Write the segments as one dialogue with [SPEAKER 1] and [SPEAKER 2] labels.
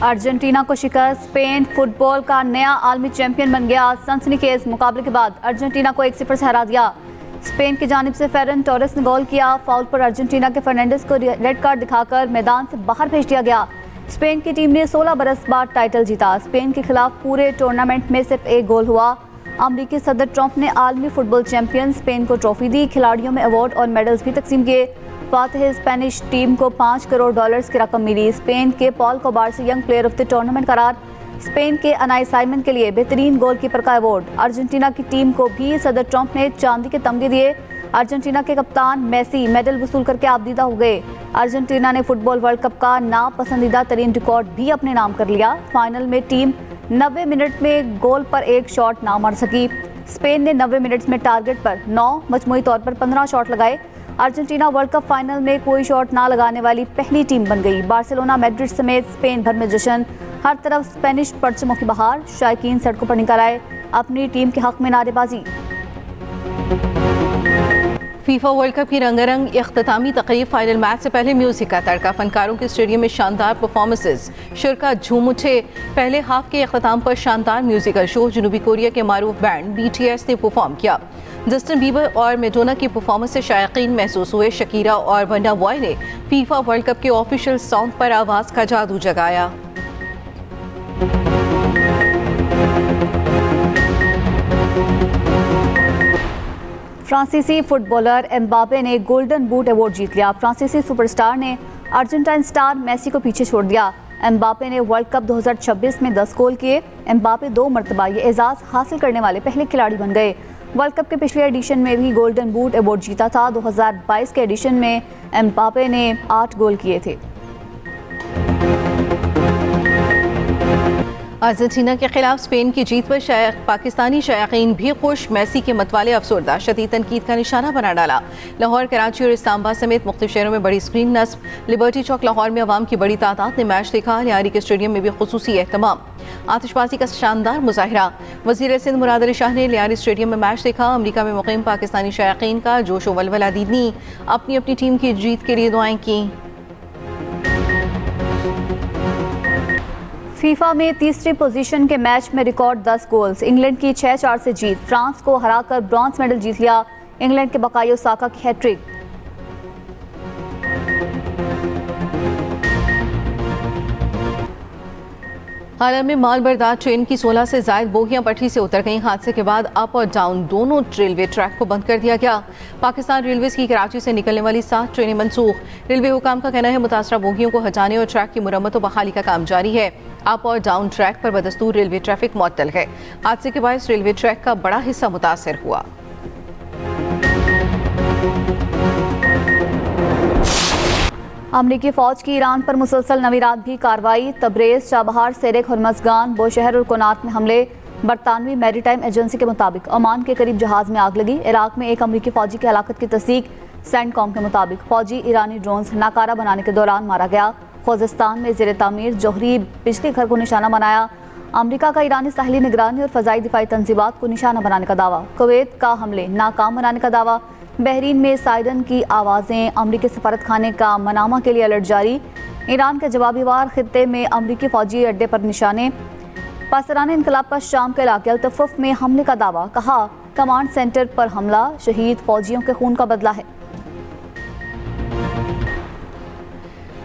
[SPEAKER 1] Argentina को शिकस्त, Spain football का नया आलमी चैंपियन बन गया। सनसनीखेज मुकाबले के बाद अर्जेंटीना को 1-0 से हरा दिया। स्पेन की जानिब से फेरन टोरेस ने गोल किया। फाउल पर अर्जेंटीना के फर्नांडिस को रेड कार्ड दिखाकर मैदान से बाहर भेज दिया गया। स्पेन की टीम ने 16 बरस बाद टाइटल जीता। स्पेन के खिलाफ पूरे टूर्नामेंट में सिर्फ एक गोल हुआ। अमरीकी सदर ट्रंप ने आलमी फुटबॉल चैंपियन स्पेन को ट्रॉफी दी। खिलाड़ियों में अवार्ड और मेडल्स भी तकसीम किए। फातिह स्पेनिश टीम को $5 करोड़ की रकम मिली। स्पेन के पॉल कोबार से young player of the tournament करार। स्पेन के अनाई साइमन के लिए बेहतरीन गोलकीपर का अवार्ड। अर्जेंटीना की टीम को भी सदर ट्रंप ने चांदी के तमगे दिए। अर्जेंटीना के कप्तान मेसी मेडल वसूल करके आबदीदा हो गए। अर्जेंटीना ने फुटबॉल वर्ल्ड कप का नापसंदीदा तरीन रिकॉर्ड भी अपने नाम कर लिया। फाइनल में टीम 90 मिनट में गोल पर एक शॉट ना मार सकी। स्पेन ने 90 मिनट में टारगेट पर 9, मजमूई तौर पर 15 शॉट लगाए। अर्जेंटीना वर्ल्ड कप फाइनल में कोई शॉट ना लगाने वाली पहली टीम बन गई। बार्सिलोना, मैड्रिड समेत स्पेन भर में जश्न, हर तरफ स्पेनिश परचमों की बहार। शायकीन सड़कों पर निकल आए, अपनी टीम के हक में नारेबाजी।
[SPEAKER 2] फीफा वर्ल्ड कप की रंगारंग इख्तितामी तकरीब। फाइनल मैच से पहले म्यूजिक का तड़का। फनकारों के स्टेडियम में शानदार परफॉर्मेंसेस, शुरका झूम उठे। पहले हाफ के इख्तिताम पर शानदार म्यूजिकल शो। जनूबी कोरिया के मारूफ बैंड BTS ने परफॉर्म किया। जस्टिन बीबर और मैडोना की परफॉर्मेंस से शायकीन महसूस हुए। शकीरा और बर्ना बॉय ने फीफा वर्ल्ड कप के ऑफिशियल सॉन्ग पर आवाज़ का जादू जगाया।
[SPEAKER 1] फ्रांसीसी फुटबॉलर एम्बापे ने गोल्डन बूट अवार्ड जीत लिया। फ्रांसीसी सुपरस्टार ने अर्जेंटाइन स्टार मेसी को पीछे छोड़ दिया। एम्बापे ने वर्ल्ड कप 2026 में 10 गोल किए। एम्बापे 2 मरतबा ये एजाज़ हासिल करने वाले पहले खिलाड़ी बन गए। वर्ल्ड कप के पिछले एडिशन में भी गोल्डन बूट अवार्ड जीता था। 2022 के एडिशन में एम्बापे ने 8 गोल किए थे।
[SPEAKER 2] अर्जेंटीना के खिलाफ स्पेन की जीत पर पाकिस्तानी शायकीन भी खुश। मेसी के मतवाले अफसरदा, शदीद तनकीद का निशाना बना डाला। लाहौर, कराची और इस्लामाबाद समेत मुख्तलिफ शहरों में बड़ी स्क्रीन नस्ब। लिबर्टी चौक लाहौर में अवाम की बड़ी तादाद ने मैच देखा। लियारी के स्टेडियम में भी खुसूसी एहतमाम। आतिशबाजी का शानदार मुजाहिरा। वज़ीर सिंध मुराद अली शाह ने लियारी स्टेडियम में मैच देखा। अमरीका में मुकीम पाकिस्तानी शायकीन का जोश व वलवला दीदनी। अपनी अपनी टीम की जीत के लिए दुआएं की।
[SPEAKER 1] फीफा में तीसरी पोजीशन के मैच में रिकॉर्ड 10 गोल्स। इंग्लैंड की 6-4 से जीत। फ्रांस को हराकर ब्रॉन्ज मेडल जीत लिया। इंग्लैंड के बकायो साका की हैट्रिक।
[SPEAKER 2] हाल में माल बरदार ट्रेन की 16 से ज़ायद बोगियां पटरी से उतर गईं। हादसे के बाद अप और डाउन दोनों रेलवे ट्रैक को बंद कर दिया गया। पाकिस्तान रेलवेज की कराची से निकलने वाली 7 ट्रेनें मनसूख। रेलवे हुकाम का कहना है मुतासरा बोगियों को हटाने और ट्रैक की मुरम्मत और बहाली का काम जारी है। अप और डाउन ट्रैक पर बदस्तूर रेलवे ट्रैफिक मुअत्तल है। हादसे के बाद रेलवे ट्रैक का बड़ा हिस्सा मुतासर हुआ।
[SPEAKER 1] अमरीकी फौज की ईरान पर मुसलसल नवीरात भी कार्रवाई। तबरेज़, चाबहार, सेरेक, हरमज़गान, बोशहर और कोनात में हमले। बरतानवी मैरीटाइम एजेंसी के मुताबिक ओमान के करीब जहाज़ में आग लगी। इराक में एक अमरीकी फौजी की हलाकत की तस्दीक। सेंटकॉम के मुताबिक फौजी ईरानी ड्रोन्स नाकारा बनाने के दौरान मारा गया। खुज़िस्तान में ज़ेर तामीर जौहरी बिजली घर को निशाना बनाया। अमरीका का ईरानी साहली निगरानी और फ़ज़ाई दिफाई तंजीबात को निशाना बनाने का दावा। कुवैत का हमले नाकाम बनाने का दावा। बहरीन में साइरन की आवाज़ें। अमरीकी सफारत खाने का मनामा के लिए अलर्ट जारी। ईरान के जवाबी वार खित्ते में अमरीकी फौजी अड्डे पर निशाने। पासरान इनकलाब का शाम के इलाके अल्तफ़ में हमले का दावा। कहा कमांड सेंटर पर हमला शहीद फौजियों के खून का बदला है।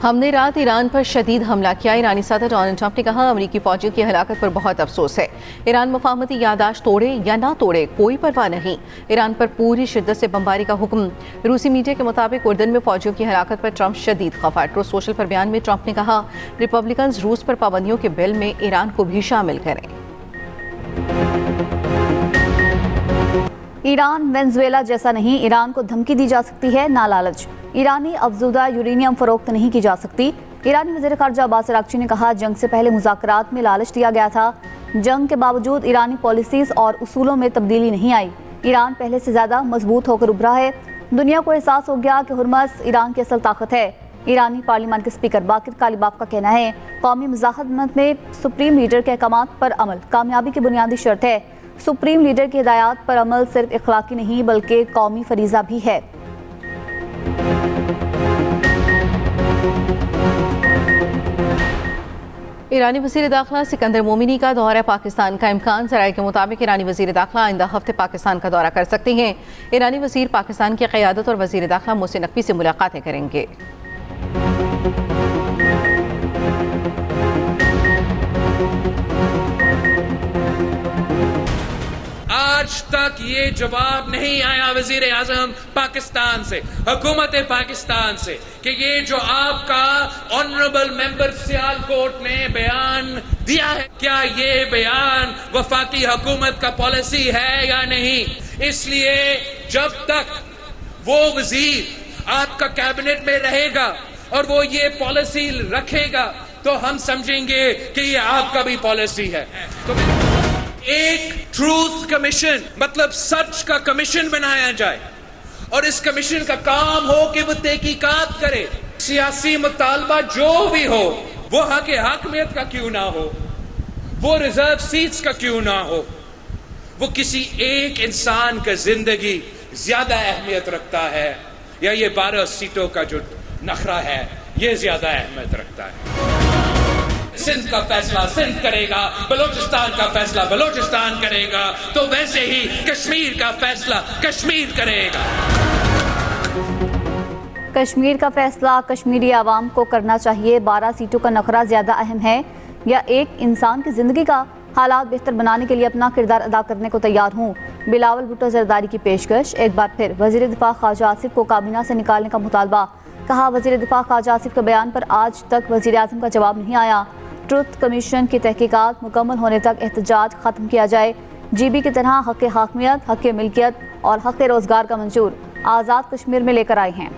[SPEAKER 2] हमने रात ईरान पर शदीद हमला किया। ईरानी सदर डोनाल्ड ट्रंप ने कहा अमरीकी फौजियों की हलाकत पर बहुत अफसोस है। ईरान मुफाहमती यादाश्त तोड़े या ना तोड़े कोई परवाह नहीं। ईरान पर पूरी शिद्दत से बमबारी का हुक्म। रूसी मीडिया के मुताबिक उर्दन में फौजियों की हलाकत पर ट्रंप शदीद खफा। ट्रूथ सोशल पर बयान में ट्रंप ने कहा रिपब्लिकन रूस पर पाबंदियों के बिल में ईरान को भी शामिल करें।
[SPEAKER 1] ईरान वेनेजुएला जैसा नहीं, ईरान को धमकी दी जा सकती है ना लालच। ईरानी अफजुदा यूरेनियम फरोख्त नहीं की जा सकती। ईरानी वज़ीर ख़ारजा अब्बास अराग़ची ने कहा जंग से पहले मुज़ाकरात में लालच दिया गया था। जंग के बावजूद ईरानी पॉलिसीज़ और उसूलों में तब्दीली नहीं आई। ईरान पहले से ज़्यादा मजबूत होकर उभरा है। दुनिया को एहसास हो गया कि हुर्मस ईरान की असल ताकत है। ईरानी पार्लियामान के स्पीकर बाकिर कालिबाफ का कहना है कौमी मुज़ाहमत में सुप्रीम लीडर के अहकामात पर अमल कामयाबी की बुनियादी शर्त है। सुप्रीम लीडर की हिदायत पर अमल सिर्फ इखलाकी नहीं बल्कि कौमी फरीज़ा भी है।
[SPEAKER 2] ईरानी वज़ीर दाखिला सिकंदर मोमिनी का दौरा पाकिस्तान का इम्कान। ज़राए के मुताबिक ईरानी वज़ीर दाखिला आइंदा हफ्ते पाकिस्तान का दौरा कर सकते हैं। ईरानी वज़ीर पाकिस्तान की क़यादत और वज़ीर दाखिला मोहसिन नकवी से मुलाकातें करेंगे।
[SPEAKER 3] आज तक ये जवाब नहीं आया वजीर आजम पाकिस्तान से, हुकूमत पाकिस्तान से, कि ये जो आपका ऑनरेबल मेंबर सियालकोट ने बयान दिया है, क्या ये बयान वफाकी हुकूमत का पॉलिसी है या नहीं। इसलिए जब तक वो वजीर आपका कैबिनेट में रहेगा और वो ये पॉलिसी रखेगा तो हम समझेंगे कि ये आपका भी पॉलिसी है। तो एक ट्रूथ कमीशन, मतलब सच का कमीशन बनाया जाए और इस कमीशन का काम हो कि वो तहकीकात करे। सियासी मुतालबा जो भी हो, वो हक हाकमियत का क्यों ना हो, वो रिजर्व सीट्स का क्यों ना हो, वो किसी एक इंसान का जिंदगी ज्यादा अहमियत रखता है या ये 12 सीटों का जो नखरा है ये ज्यादा अहमियत रखता है। सिंध का फैसला सिंध करेगा, बलोचिस्तान का फैसला बलोचिस्तान करेगा, तो वैसे ही कश्मीर का फैसला कश्मीर करेगा।
[SPEAKER 1] कश्मीर का फैसला कश्मीरी आवाम को करना चाहिए। 12 सीटों का नखरा ज्यादा अहम है या एक इंसान की जिंदगी का हालात बेहतर बनाने के लिए अपना किरदार अदा करने को तैयार हूँ। बिलावल भुट्टो जरदारी की पेशकश। एक बार फिर वजीर दिफा ख्वाजा आसिफ को काबीना से निकालने का मुतालबा। कहा, वजीर दिफा ख्वाजा आसिफ के बयान पर आज तक वजीर आज़म का जवाब नहीं आया। ट्रुथ कमीशन की तहकीकात मुकम्मल होने तक एहतजाज खत्म किया जाए। GB की तरह हक़ हाकमियत, हक़ मिल्कियत और हक़ रोज़गार का मंशूर आज़ाद कश्मीर में लेकर आए हैं।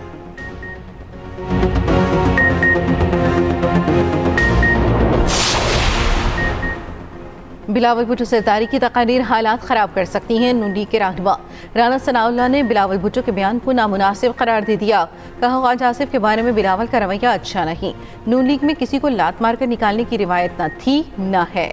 [SPEAKER 2] बिलावल भुट्टो सरदारी की तकारीर हालात ख़राब कर सकती हैं। नून लीग के रहनुमा राना सनाउल्लाह ने बिलावल भुट्टो के बयान को नामुनासिब करार दे दिया। कहा, ख्वाजा आसिफ के बारे में बिलावल का रवैया अच्छा नहीं। नून लीग में किसी को लात मारकर निकालने की रिवायत न थी न है।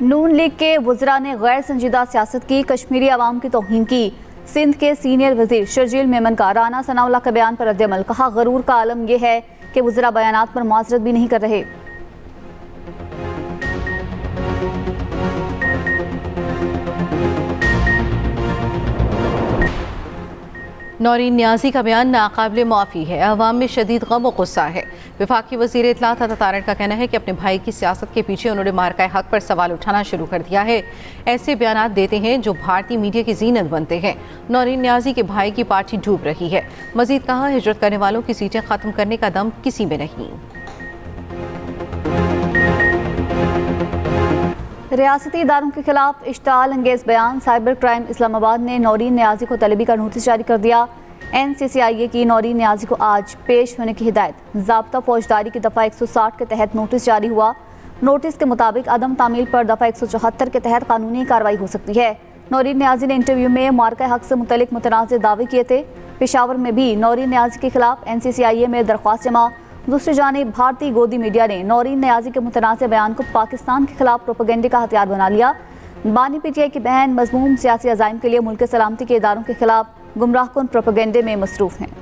[SPEAKER 1] नून लीग के वज़रा ने गैर संजीदा सियासत की, कश्मीरी आवाम की तौहीन की। सिंध के सीनियर वजीर शर्जील मेमन का राना सनाउल्लाह के बयान पर रद्द-ए-अमल। कहा, गरूर का आलम यह है कि वज़रा बयानात पर मुआज़रत भी नहीं कर रहे।
[SPEAKER 2] नौरीन न्याजी का बयान नाकाबिल माफ़ी है। अवाम में शदीद गम और गुस्सा है। वफाकी वज़ीर इत्तलात अता तारड़ का कहना है कि अपने भाई की सियासत के पीछे उन्होंने मार्का हक पर सवाल उठाना शुरू कर दिया है। ऐसे बयानात देते हैं जो भारतीय मीडिया की जीनत बनते हैं। नौरीन न्याजी के भाई की पार्टी डूब रही है। मजीद कहा, हिजरत करने वालों की सीटें ख़त्म करने का दम किसी में नहीं।
[SPEAKER 1] रियासती इदारों के खिलाफ इश्ताल अंगेज बयान। साइबर क्राइम इस्लामाबाद ने नौरीन न्याजी को तलबी का नोटिस जारी कर दिया। NCCIA की नौरीन न्याजी को आज पेश होने की हिदायत। ज़ाब्ता फौजदारी की दफ़ा 160 के तहत नोटिस जारी हुआ। नोटिस के मुताबिक अदम तामील पर दफ़ा 174 के तहत कानूनी कार्रवाई हो सकती है। नौरीन न्याजी ने इंटरव्यू में मार्का हक से मुतल्लिक मुतनाज़ दावे किए थे। पेशावर में भी नौरीन न्याजी के खिलाफ NCCIA में दरख्वास्त जमा। दूसरी जानिब भारतीय गोदी मीडिया ने नौरीन न्याजी के मुतनाज़ बयान को पाकिस्तान के खिलाफ प्रोपेगेंडे का हथियार बना लिया। बानी PTI की बहन मज़मूम सियासी अज़ाइम के लिए मुल्क सलामती के इदारों के खिलाफ गुमराहकुन प्रोपेगेंडे में मसरूफ़ हैं।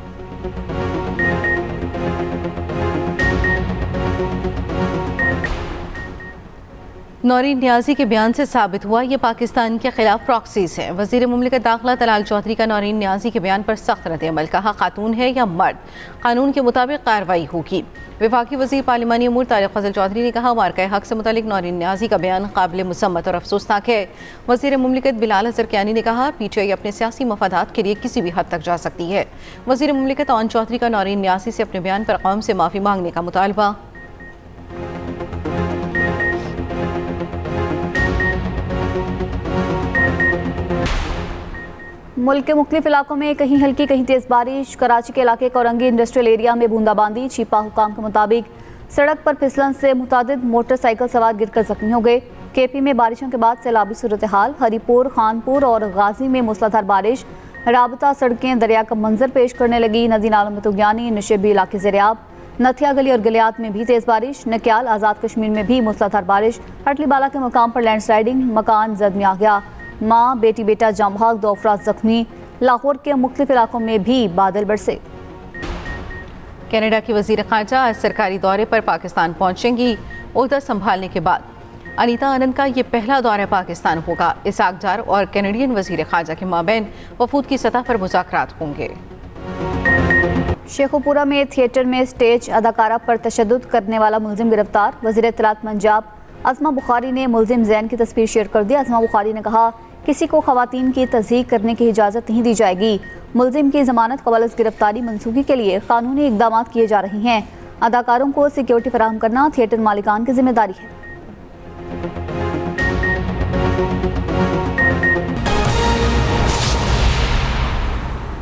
[SPEAKER 2] नौरीन न्याजी के बयान से साबित हुआ ये पाकिस्तान के खिलाफ प्रॉक्सीज हैं। वज़ीर मुमलिकत दाखिला तलाल चौधरी का नौरीन न्याजी के बयान पर सख्त रद्द-ए-अमल। कहा, खातून है या मर्द, कानून के मुताबिक कार्रवाई होगी। वफाकी वज़ीर पार्लिमानी अमूर तारिक फजल चौधरी ने कहा, मार्का हक से मुतालिक नौरीन न्याजी का बयान काबिल मुसम्मत और अफसोसनाक है। वज़ीर मुमलिकत बिलाल हसन कियानी ने कहा, PTI अपने सियासी मफादात के लिए किसी भी हद तक जा सकती है। वज़ीर मुमलिकत ओन चौधरी का नौरीन न्याजी से अपने बयान पर कौम से माफ़ी मांगने का मुतालबा।
[SPEAKER 1] मुल्क के मुख्तलिफ इलाकों में कहीं हल्की कहीं तेज़ बारिश। कराची के इलाके कोरंगी इंडस्ट्रियल एरिया में बूंदाबांदी। छिपा हुकाम के मुताबिक सड़क पर फिसलन से मुतादिद मोटरसाइकिल सवार गिरकर जख्मी हो गए। KP में बारिशों के बाद सैलाबी सूरत हाल। हरीपुर, खानपुर और गाजी में मूसलाधार बारिश। राबता सड़कें दरिया का मंजर पेश करने लगी। नदी नालों में तुगयानी। नशेबी इलाके ज़ेरियाब। नथिया गली और गलियात में भी तेज़ बारिश। नक्याल आज़ाद कश्मीर में भी मूसलाधार बारिश। हटली बाला के मकाम पर लैंडस्लाइडिंग, मकान जद में आ गया। माँ बेटी बेटा जाम बहक, 2 अफराद जख्मी। लाहौर के मुख्तलिफ इलाकों में भी बादल बरसे।
[SPEAKER 2] कनाडा की वजीर खारजा आज सरकारी दौरे पर पाकिस्तान पहुंचेंगी। ओहदा संभालने के बाद अनीता आनंद का ये पहला दौरा पाकिस्तान होगा। इसाक डार और कैनेडियन वजीर खारजा के माबैन वफूद की सतह पर मुज़ाकरात होंगे।
[SPEAKER 1] शेखुपुरा में थिएटर में स्टेज अदाकारा पर तशद्दुद करने वाला मुलजिम गिरफ्तार। वज़ीर इत्तलात पंजाब अज़मा बुखारी ने मुलजिम जैन की तस्वीर शेयर कर दी। अज़मा बुखारी ने कहा, किसी को ख़वातीन की तज़हीक करने की इजाज़त नहीं दी जाएगी। मुलजिम की ज़मानत कबल अज़ गिरफ्तारी मनसूखी के लिए कानूनी इक़दामात किए जा रहे हैं। अदाकारों को सिक्योरिटी फराहम करना थिएटर मालिकान की जिम्मेदारी है।